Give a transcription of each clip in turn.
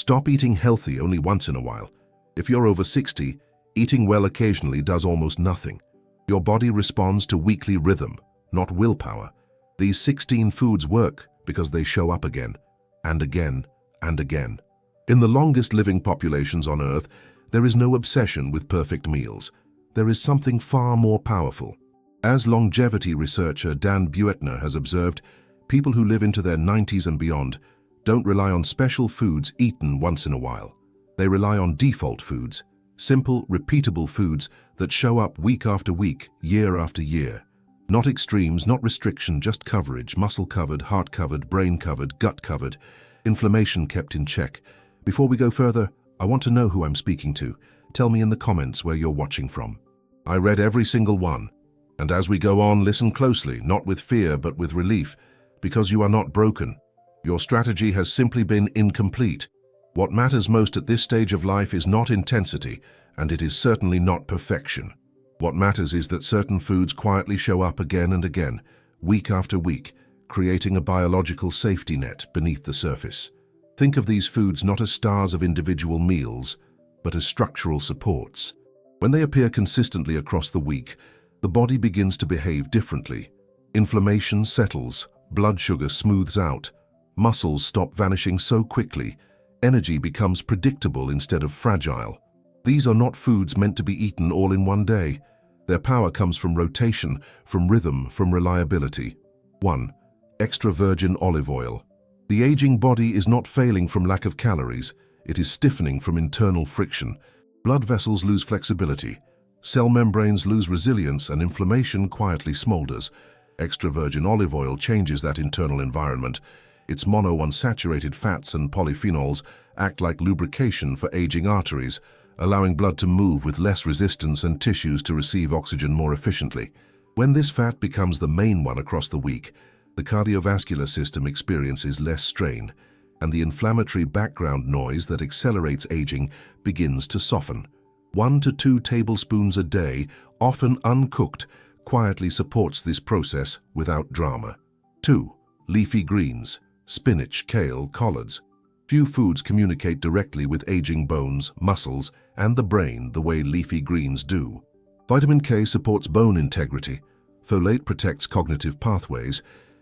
Stop eating healthy only once in a while. If you're over 60, eating well occasionally does almost nothing. Your body responds to weekly rhythm, not willpower. These 16 foods work because they show up again, and again, and again. In the longest living populations on Earth, there is no obsession with perfect meals. There is something far more powerful. As longevity researcher Dan Buettner has observed, people who live into their 90s and beyond don't rely on special foods eaten once in a while. They rely on default foods, simple, repeatable foods that show up week after week, year after year. Not extremes, not restriction, just coverage, muscle covered, heart covered, brain covered, gut covered, inflammation kept in check. Before we go further, I want to know who I'm speaking to. Tell me in the comments where you're watching from. I read every single one. And as we go on, listen closely, not with fear but with relief, because you are not broken. Your strategy has simply been incomplete. What matters most at this stage of life is not intensity, and it is certainly not perfection. What matters is that certain foods quietly show up again and again, week after week, creating a biological safety net beneath the surface. Think of these foods not as stars of individual meals, but as structural supports. When they appear consistently across the week, the body begins to behave differently. Inflammation settles, blood sugar smooths out, muscles stop vanishing so quickly, energy becomes predictable instead of fragile. These are not foods meant to be eaten all in one day. Their power comes from rotation, from rhythm, from reliability. 1. Extra virgin olive oil. The aging body is not failing from lack of calories, it is stiffening from internal friction. Blood vessels lose flexibility, cell membranes lose resilience, and inflammation quietly smolders. Extra virgin olive oil changes that internal environment. Its monounsaturated fats and polyphenols act like lubrication for aging arteries, allowing blood to move with less resistance and tissues to receive oxygen more efficiently. When this fat becomes the main one across the week, the cardiovascular system experiences less strain, and the inflammatory background noise that accelerates aging begins to soften. 1 to 2 tablespoons a day, often uncooked, quietly supports this process without drama. 2. Leafy greens, spinach, kale, collards. Few foods communicate directly with aging bones, muscles, and the brain the way leafy greens do. Vitamin K supports bone integrity, folate protects cognitive pathways,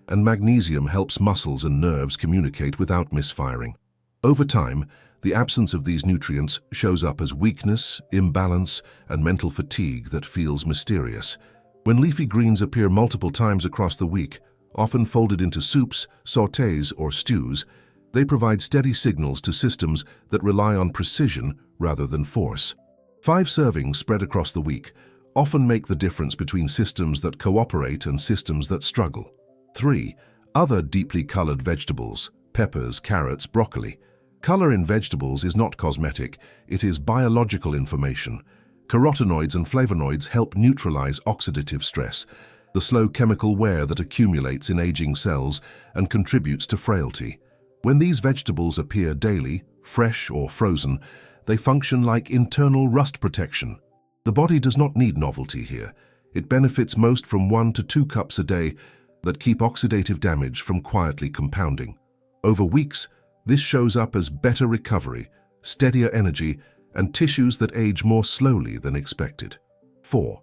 and magnesium helps muscles and nerves communicate without misfiring. Over time, the absence of these nutrients shows up as weakness, imbalance, and mental fatigue that feels mysterious. When leafy greens appear multiple times across the week, often folded into soups, sautés, or stews, they provide steady signals to systems that rely on precision rather than force. 5 servings spread across the week often make the difference between systems that cooperate and systems that struggle. 3. Other deeply colored vegetables, peppers, carrots, broccoli. Color in vegetables is not cosmetic, it is biological information. Carotenoids and flavonoids help neutralize oxidative stress, the slow chemical wear that accumulates in aging cells and contributes to frailty. When these vegetables appear daily, fresh or frozen, they function like internal rust protection. The body does not need novelty here. It benefits most from 1 to 2 cups a day that keep oxidative damage from quietly compounding. Over weeks, this shows up as better recovery, steadier energy, and tissues that age more slowly than expected. 4.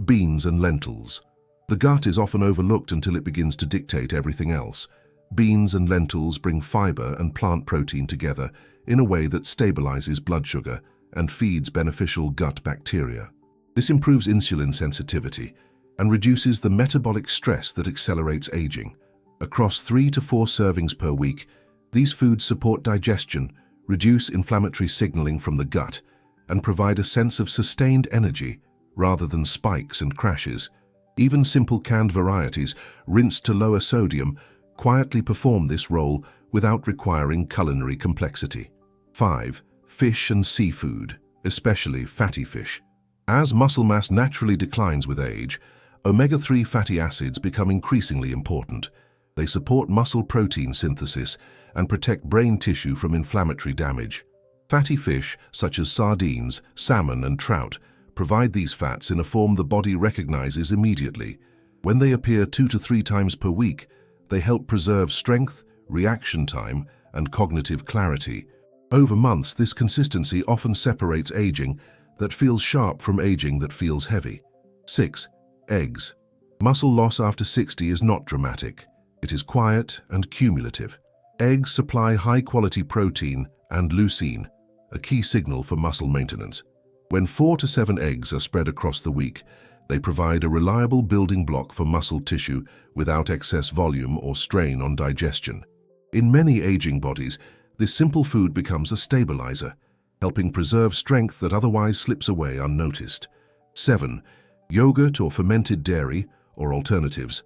Beans and lentils. The gut is often overlooked until it begins to dictate everything else. Beans and lentils bring fiber and plant protein together in a way that stabilizes blood sugar and feeds beneficial gut bacteria. This improves insulin sensitivity and reduces the metabolic stress that accelerates aging. Across 3 to 4 servings per week, these foods support digestion, reduce inflammatory signaling from the gut, and provide a sense of sustained energy rather than spikes and crashes. Even simple canned varieties, rinsed to lower sodium, quietly perform this role without requiring culinary complexity. 5. Fish and seafood, especially fatty fish. As muscle mass naturally declines with age, omega-3 fatty acids become increasingly important. They support muscle protein synthesis and protect brain tissue from inflammatory damage. Fatty fish, such as sardines, salmon, and trout, provide these fats in a form the body recognizes immediately. When they appear 2 to 3 times per week, they help preserve strength, reaction time, and cognitive clarity. Over months, this consistency often separates aging that feels sharp from aging that feels heavy. 6. Eggs. Muscle loss after 60 is not dramatic. It is quiet and cumulative. Eggs supply high-quality protein and leucine, a key signal for muscle maintenance. When 4 to 7 eggs are spread across the week, they provide a reliable building block for muscle tissue without excess volume or strain on digestion. In many aging bodies, this simple food becomes a stabilizer, helping preserve strength that otherwise slips away unnoticed. 7. Yogurt or fermented dairy, or alternatives.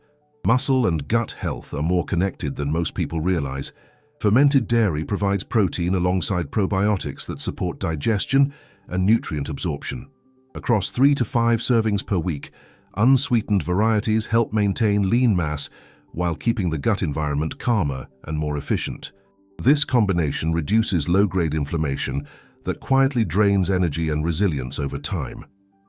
Muscle and gut health are more connected than most people realize. Fermented dairy provides protein alongside probiotics that support digestion and nutrient absorption. Across 3 to 5 servings per week, unsweetened varieties help maintain lean mass while keeping the gut environment calmer and more efficient. This combination reduces low-grade inflammation that quietly drains energy and resilience over time.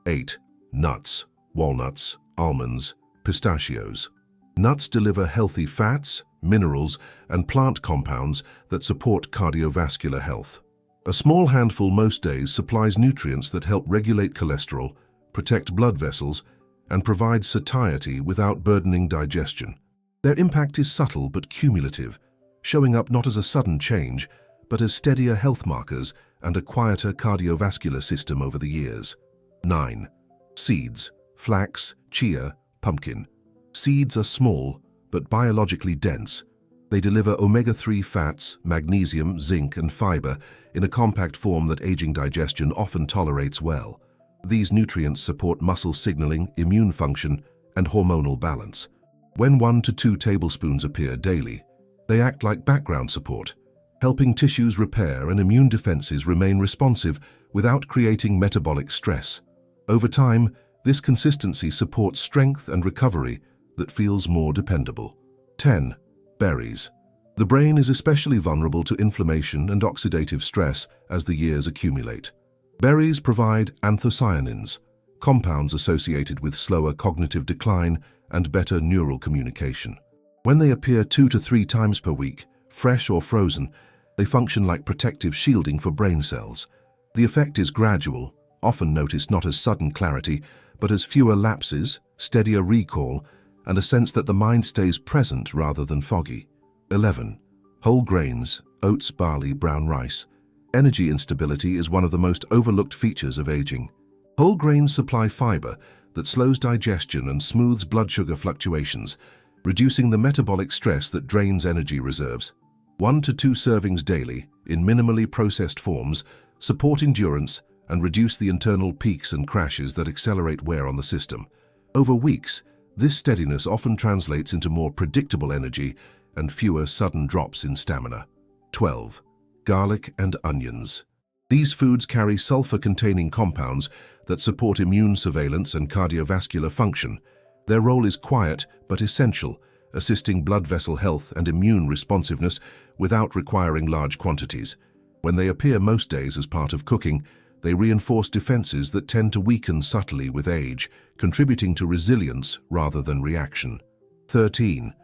8. Nuts, walnuts, almonds, pistachios. Nuts deliver healthy fats, minerals, and plant compounds that support cardiovascular health. A small handful most days supplies nutrients that help regulate cholesterol, protect blood vessels, and provide satiety without burdening digestion. Their impact is subtle but cumulative, showing up not as a sudden change, but as steadier health markers and a quieter cardiovascular system over the years. 9. Seeds, flax, chia, pumpkin. Seeds are small, but biologically dense. They deliver omega-3 fats, magnesium, zinc, and fiber in a compact form that aging digestion often tolerates well. These nutrients support muscle signaling, immune function, and hormonal balance. When 1 to 2 tablespoons appear daily, they act like background support, helping tissues repair and immune defenses remain responsive without creating metabolic stress. Over time, this consistency supports strength and recovery that feels more dependable. 10. Berries. The brain is especially vulnerable to inflammation and oxidative stress as the years accumulate. Berries provide anthocyanins, compounds associated with slower cognitive decline and better neural communication. When they appear 2 to 3 times per week, fresh or frozen, they function like protective shielding for brain cells. The effect is gradual, often noticed not as sudden clarity, but as fewer lapses, steadier recall, and a sense that the mind stays present rather than foggy. 11. Whole grains, oats, barley, brown rice. Energy instability is one of the most overlooked features of aging. Whole grains supply fiber that slows digestion and smooths blood sugar fluctuations, reducing the metabolic stress that drains energy reserves. 1 to 2 servings daily, in minimally processed forms, support endurance and reduce the internal peaks and crashes that accelerate wear on the system. Over weeks, this steadiness often translates into more predictable energy and fewer sudden drops in stamina. 12. Garlic and onions. These foods carry sulfur-containing compounds that support immune surveillance and cardiovascular function. Their role is quiet but essential, assisting blood vessel health and immune responsiveness without requiring large quantities. When they appear most days as part of cooking, they reinforce defenses that tend to weaken subtly with age, contributing to resilience rather than reaction. 13.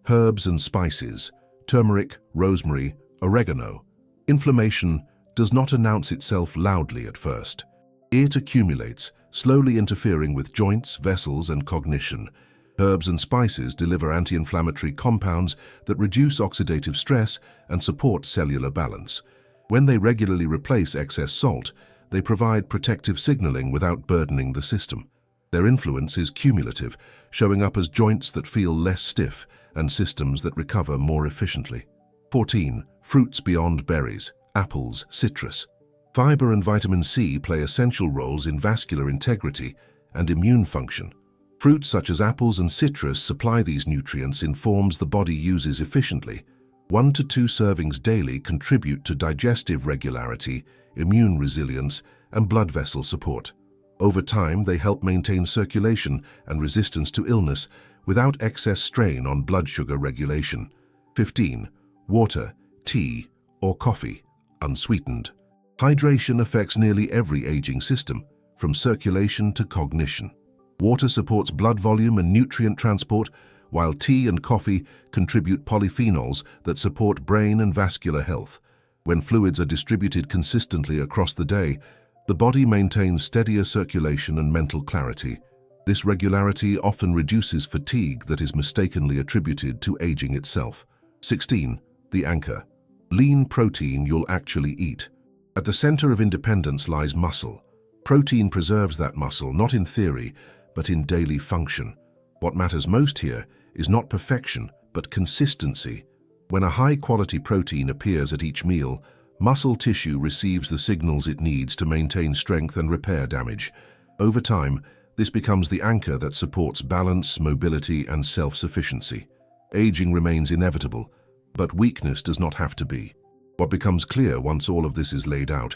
Herbs and spices, turmeric, rosemary, oregano. Inflammation does not announce itself loudly at first. It accumulates, slowly interfering with joints, vessels, and cognition. Herbs and spices deliver anti-inflammatory compounds that reduce oxidative stress and support cellular balance. When they regularly replace excess salt, they provide protective signaling without burdening the system. Their influence is cumulative, showing up as joints that feel less stiff and systems that recover more efficiently. 14. Fruits beyond berries, apples, citrus. Fiber and vitamin C play essential roles in vascular integrity and immune function. Fruits such as apples and citrus supply these nutrients in forms the body uses efficiently. 1 to 2 servings daily contribute to digestive regularity, immune resilience, and blood vessel support. Over time, they help maintain circulation and resistance to illness without excess strain on blood sugar regulation. 15. Water, tea, or coffee, unsweetened. Hydration affects nearly every aging system, from circulation to cognition. Water supports blood volume and nutrient transport, while tea and coffee contribute polyphenols that support brain and vascular health. When fluids are distributed consistently across the day, the body maintains steadier circulation and mental clarity. This regularity often reduces fatigue that is mistakenly attributed to aging itself. 16. The anchor. Lean protein you'll actually eat. At the center of independence lies muscle. Protein preserves that muscle, not in theory, but in daily function. What matters most here is not perfection, but consistency. When a high-quality protein appears at each meal, muscle tissue receives the signals it needs to maintain strength and repair damage. Over time, this becomes the anchor that supports balance, mobility, and self-sufficiency. Aging remains inevitable, but weakness does not have to be. What becomes clear once all of this is laid out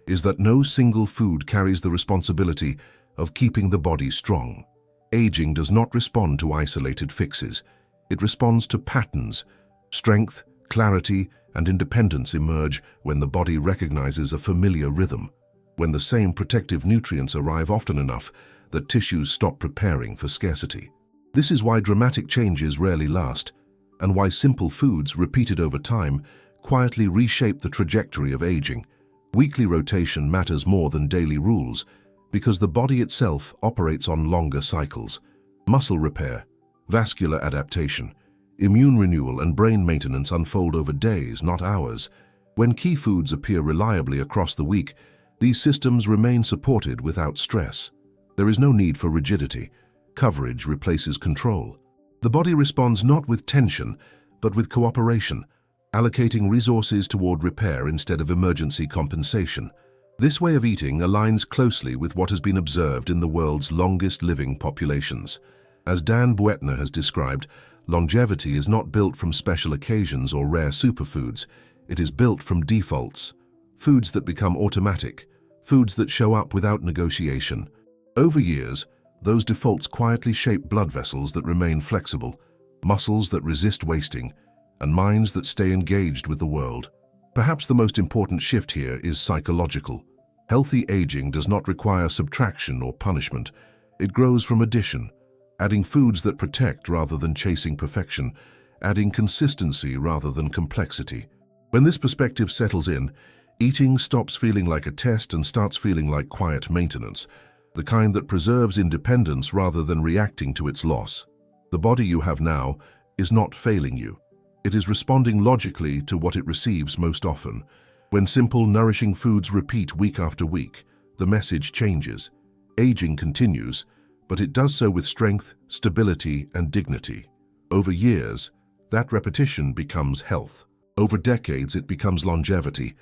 is that no single food carries the responsibility of keeping the body strong. Aging does not respond to isolated fixes. It responds to patterns. Strength, clarity, and independence emerge when the body recognizes a familiar rhythm, when the same protective nutrients arrive often enough that tissues stop preparing for scarcity. This is why dramatic changes rarely last, and why simple foods repeated over time quietly reshape the trajectory of aging. Weekly rotation matters more than daily rules, because the body itself operates on longer cycles. Muscle repair, vascular adaptation, immune renewal, and brain maintenance unfold over days, not hours. When key foods appear reliably across the week, these systems remain supported without stress. There is no need for rigidity. Coverage replaces control. The body responds not with tension, but with cooperation, allocating resources toward repair instead of emergency compensation. This way of eating aligns closely with what has been observed in the world's longest living populations. As Dan Buettner has described, longevity is not built from special occasions or rare superfoods. It is built from defaults, foods that become automatic, foods that show up without negotiation. Over years, those defaults quietly shape blood vessels that remain flexible, muscles that resist wasting, and minds that stay engaged with the world. Perhaps the most important shift here is psychological. Healthy aging does not require subtraction or punishment. It grows from addition, adding foods that protect rather than chasing perfection, adding consistency rather than complexity. When this perspective settles in, eating stops feeling like a test and starts feeling like quiet maintenance, the kind that preserves independence rather than reacting to its loss. The body you have now is not failing you. It is responding logically to what it receives most often. When simple, nourishing foods repeat week after week, the message changes. Aging continues, but it does so with strength, stability, and dignity. Over years, that repetition becomes health. Over decades, it becomes longevity,